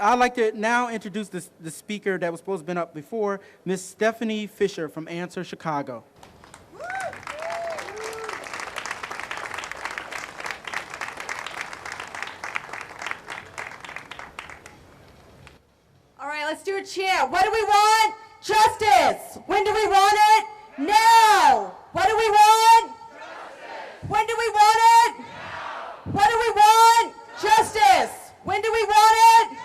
I'd like to now introduce the speaker that was supposed to have been up before, Ms. Stephanie Fisher from Answer Chicago. All right, let's do a chant. What do we want? Justice. When do we want it? Now. What do we want? Justice. When do we want it? Now. What do we want? Justice. When do we want it? Now.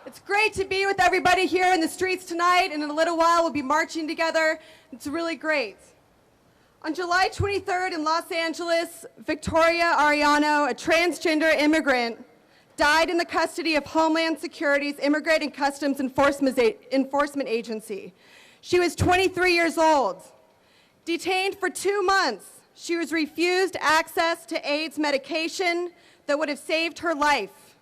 It's great to be with everybody here in the streets tonight, and in a little while we'll be marching together. It's really great. On July 23rd in Los Angeles, Victoria Arellano, a transgender immigrant, died in the custody of Homeland Security's Immigrant and Customs Enforcement Agency. She was 23 years old. Detained for 2 months, she was refused access to AIDS medication that would have saved her life.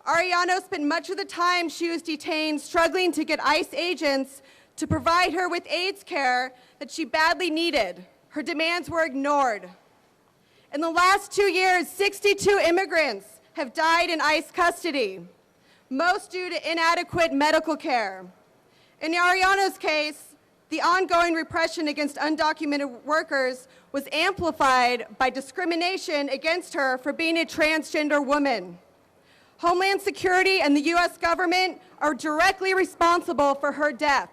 Arellano spent much of the time she was detained struggling to get ICE agents to provide her with AIDS care that she badly needed. Her demands were ignored. In the last 2 years, 62 immigrants have died in ICE custody, most due to inadequate medical care. In Arellano's case, the ongoing repression against undocumented workers was amplified by discrimination against her for being a transgender woman. Homeland Security and the U.S. government are directly responsible for her death.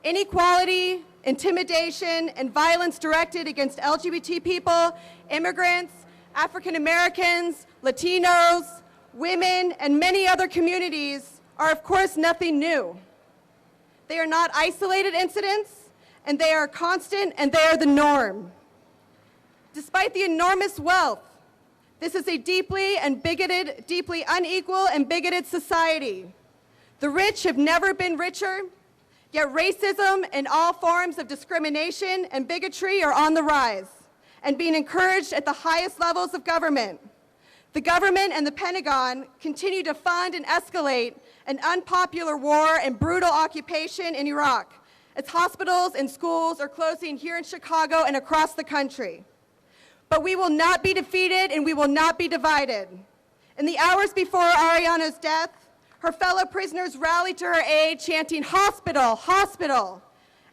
Inequality, intimidation, and violence directed against LGBT people, immigrants, African Americans, Latinos, women, and many other communities are, of course, nothing new. They are not isolated incidents, and they are constant, and they are the norm. Despite the enormous wealth, this is a deeply unequal and bigoted society. The rich have never been richer, yet racism and all forms of discrimination and bigotry are on the rise and being encouraged at the highest levels of government. The government and the Pentagon continue to fund and escalate an unpopular war and brutal occupation in Iraq, as hospitals and schools are closing here in Chicago and across the country. But we will not be defeated and we will not be divided. In the hours before Arellano's death, her fellow prisoners rallied to her aid, chanting, "Hospital, hospital,"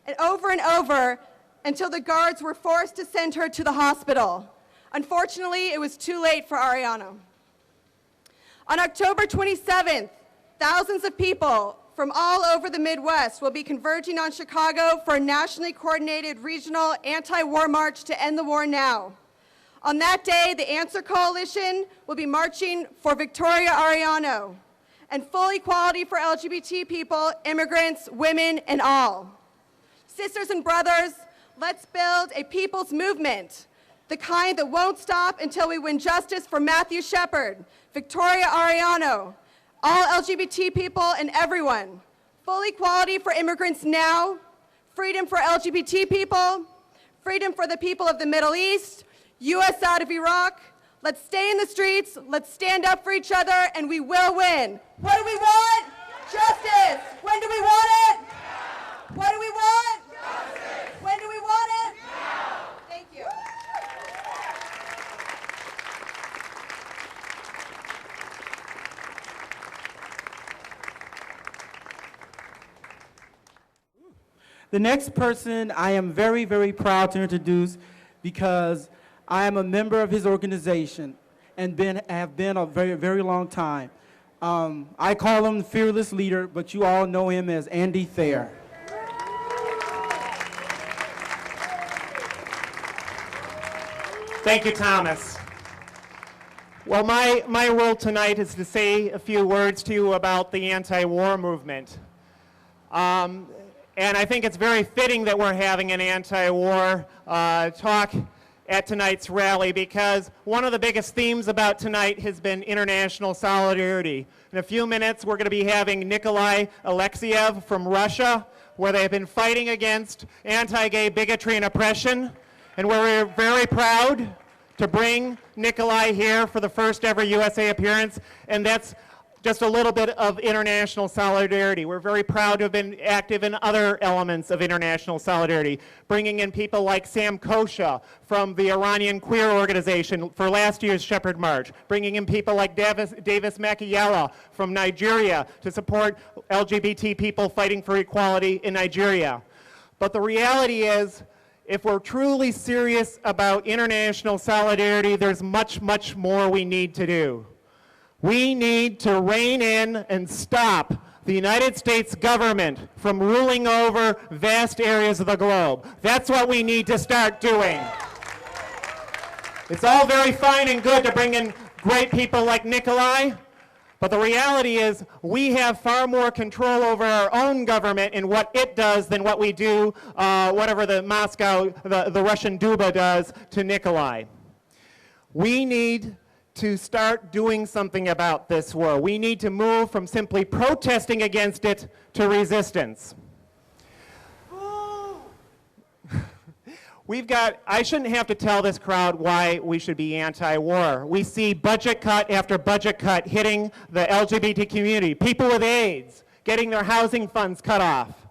and over until the guards were forced to send her to the hospital. Unfortunately, it was too late for Arellano. On October 27th, thousands of people from all over the Midwest will be converging on Chicago for a nationally coordinated regional anti-war march to end the war now. On that day, the Answer Coalition will be marching for Victoria Arellano and full equality for LGBT people, immigrants, women, and all. Sisters and brothers, let's build a people's movement, the kind that won't stop until we win justice for Matthew Shepard, Victoria Arellano, all LGBT people, and everyone. Full equality for immigrants now, freedom for LGBT people, freedom for the people of the Middle East, U.S. out of Iraq. Let's stay in the streets, let's stand up for each other, and we will win. What do we want? Justice. When do we want it? Now. What do we want? Justice. When do we want it? Now. Thank you. The next person I am very, very proud to introduce because I am a member of his organization and have been a very, very long time. I call him the fearless leader, but you all know him as Andy Thayer. Thank you, Thomas. Well, my role tonight is to say a few words to you about the anti-war movement. And I think it's very fitting that we're having an anti-war talk at tonight's rally, because one of the biggest themes about tonight has been international solidarity. In a few minutes, we're going to be having Nikolai Alexeyev from Russia, where they've been fighting against anti-gay bigotry and oppression. And we're very proud to bring Nikolai here for the first ever USA appearance. And that's just a little bit of international solidarity. We're very proud to have been active in other elements of international solidarity, bringing in people like Sam Kosha from the Iranian Queer Organization for last year's Shepard March, bringing in people like Davis Makiyela from Nigeria to support LGBT people fighting for equality in Nigeria. But the reality is, if we're truly serious about international solidarity, there's much, much more we need to do. We need to rein in and stop the United States government from ruling over vast areas of the globe. That's what we need to start doing. It's all very fine and good to bring in great people like Nikolai, but the reality is we have far more control over our own government and what it does than what we do, whatever the Russian Duma does to Nikolai. We need to start doing something about this war. We need to move from simply protesting against it to resistance. I shouldn't have to tell this crowd why we should be anti-war. We see budget cut after budget cut hitting the LGBT community, people with AIDS getting their housing funds cut off.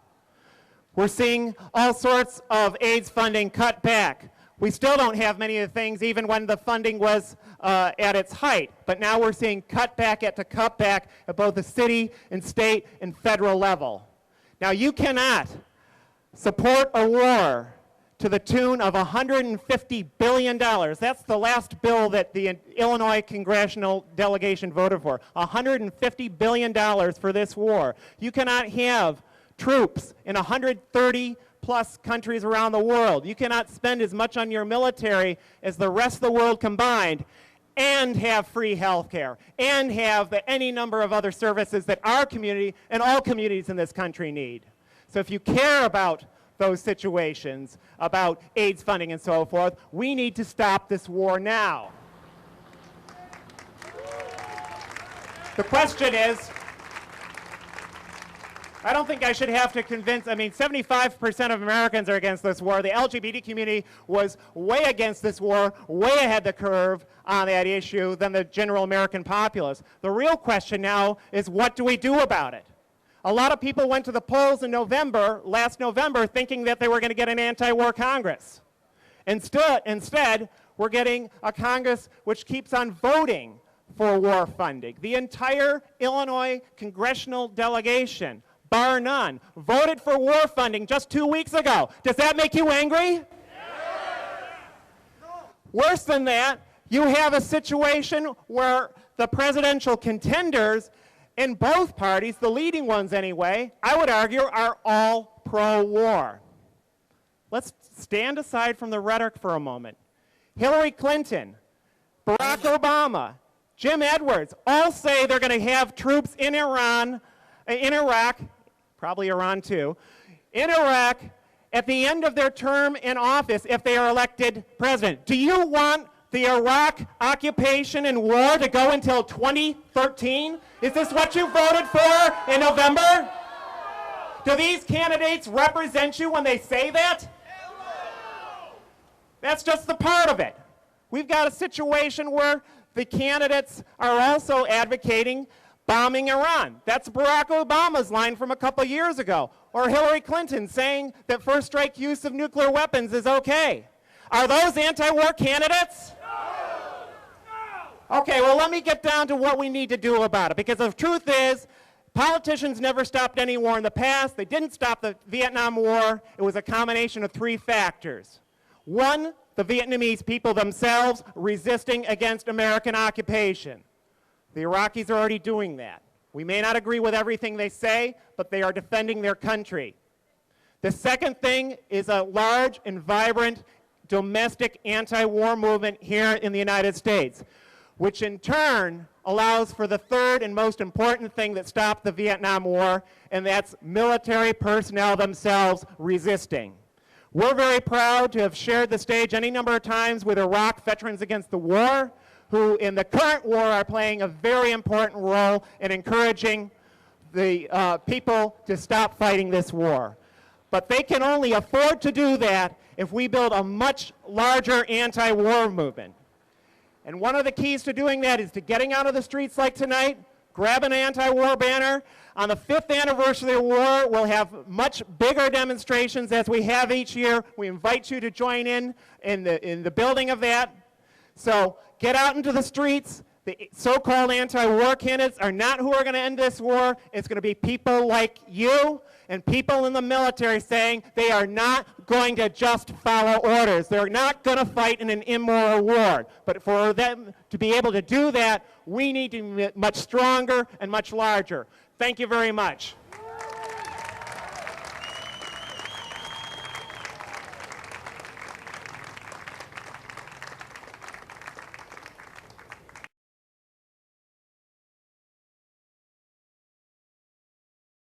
We're seeing all sorts of AIDS funding cut back. We still don't have many of the things even when the funding was at its height, but now we're seeing cutback after cutback at both the city and state and federal level. Now you cannot support a war to the tune of $150 billion. That's the last bill that the Illinois congressional delegation voted for. $150 billion for this war. You cannot have troops in 130 plus countries around the world. You cannot spend as much on your military as the rest of the world combined and have free health care and have any number of other services that our community and all communities in this country need. So if you care about those situations, about AIDS funding and so forth, we need to stop this war now. The question is, I don't think I should have to convince, 75% of Americans are against this war. The LGBT community was way against this war, way ahead of the curve on that issue than the general American populace. The real question now is, what do we do about it? A lot of people went to the polls in last November, thinking that they were going to get an anti-war Congress. Instead, we're getting a Congress which keeps on voting for war funding. The entire Illinois congressional delegation, bar none, voted for war funding just 2 weeks ago. Does that make you angry? Yeah. Worse than that, you have a situation where the presidential contenders in both parties, the leading ones anyway, I would argue, are all pro-war. Let's stand aside from the rhetoric for a moment. Hillary Clinton, Barack Obama, Jim Edwards all say they're going to have troops in Iraq, probably Iran too, in Iraq at the end of their term in office if they are elected president. Do you want the Iraq occupation and war to go until 2013? Is this what you voted for in November? Do these candidates represent you when they say that? That's just the part of it. We've got a situation where the candidates are also advocating bombing Iran. That's Barack Obama's line from a couple years ago. Or Hillary Clinton saying that first strike use of nuclear weapons is okay. Are those anti-war candidates? Okay, well, let me get down to what we need to do about it, because the truth is, politicians never stopped any war in the past. They didn't stop the Vietnam War. It was a combination of three factors. One, the Vietnamese people themselves resisting against American occupation. The Iraqis are already doing that. We may not agree with everything they say, but they are defending their country. The second thing is a large and vibrant domestic anti-war movement here in the United States, which in turn allows for the third and most important thing that stopped the Vietnam War, and that's military personnel themselves resisting. We're very proud to have shared the stage any number of times with Iraq Veterans Against the War, who in the current war are playing a very important role in encouraging the people to stop fighting this war. But they can only afford to do that if we build a much larger anti-war movement. And one of the keys to doing that is to getting out of the streets like tonight, grab an anti-war banner. On the 5th anniversary of the war, we'll have much bigger demonstrations as we have each year. We invite you to join in the building of that. So get out into the streets. The so-called anti-war candidates are not who are going to end this war. It's going to be people like you and people in the military saying they are not going to just follow orders. They're not going to fight in an immoral war. But for them to be able to do that, we need to be much stronger and much larger. Thank you very much.